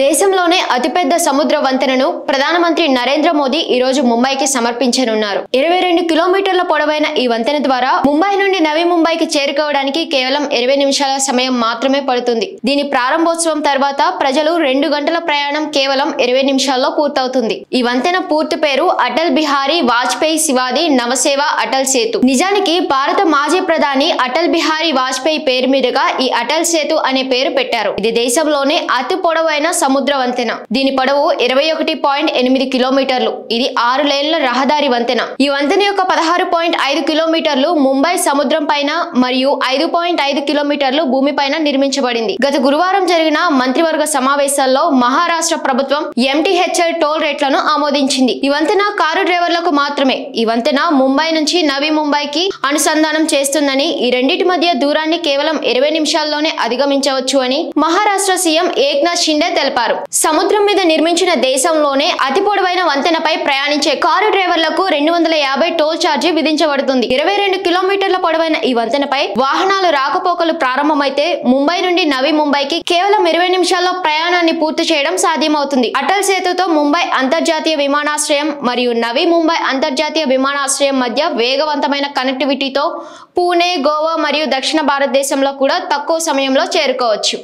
దేశంలోనే అతిపెద్ద సముద్ర వంతెనను ప్రధానమంత్రి నరేంద్ర మోదీ ఈ రోజు ముంబైకి సమర్పించనున్నారు. 22 కిలోమీటర్ల పొడవైన ఈ వంతెన ద్వారా ముంబై నుండి నవీ ముంబైకి చేరుకోవడానికి కేవలం 20 నిమిషాల సమయం మాత్రమే పడుతుంది. దీని ప్రారంభోత్సవం తర్వాత ప్రజలు 2 గంటల ప్రయాణం కేవలం 20 నిమిషాల్లో పూర్తవుతుంది. ఈ వంతెన పూర్తి పేరు అటల్ బిహారీ వాజ్పేయి శివాజీ నవసేవ అటల్ సేతు. నిజానికి భారత మాజీ ప్రధాని అటల్ బిహారీ వాజ్పేయి పేరు మీదుగా ఈ అటల్ సేతు అనే పేరు పెట్టారు. ఇది దేశంలోనే అతి పొడవైన సముద్ర వంతెన. దీని పొడవు 21.8 కిలోమీటర్లు. ఇది 6 లేన్ల రహదారి వంతెన. ఈ వంతెన యొక్క 16.5 కిలోమీటర్లు ముంబై సముద్రం పైన మరియు 5.5 కిలోమీటర్లు భూమిపైన నిర్మించబడింది. గత గురువారం జరిగిన మంత్రివర్గ సమావేశాల్లో మహారాష్ట్ర ప్రభుత్వం MTHL టోల్ రేట్లను ఆమోదించింది. ఈ వంతెన కారు డ్రైవర్లకు మాత్రమే. ఈ వంతెన ముంబై నుంచి నవీ ముంబైకి అనుసంధానం చేస్తుందని, ఈ రెండింటి మధ్య దూరాన్ని కేవలం 20 నిమిషాల్లోనే అధిగమించవచ్చు అని మహారాష్ట్ర సీఎం ఏక్నాథ్ షిండే తెలిపారు. సముద్రం మీద నిర్మించిన దేశంలోనే అతి పొడవైన వంతెనపై ప్రయాణించే కారు డ్రైవర్లకు 250 టోల్ ఛార్జీ విధించబడుతుంది. 22 కిలోమీటర్ల పొడవైన ఈ వంతెనపై వాహనాలు రాకపోకలు ప్రారంభమైతే ముంబై నుండి నవీ ముంబైకి కేవలం 20 నిమిషాల్లో ప్రయాణాన్ని పూర్తి చేయడం సాధ్యమవుతుంది. అటల్ సేతుతో ముంబై అంతర్జాతీయ విమానాశ్రయం మరియు నవీ ముంబై అంతర్జాతీయ విమానాశ్రయం మధ్య వేగవంతమైన కనెక్టివిటీతో పూణే, గోవా మరియు దక్షిణ భారతదేశంలో కూడా తక్కువ సమయంలో చేరుకోవచ్చు.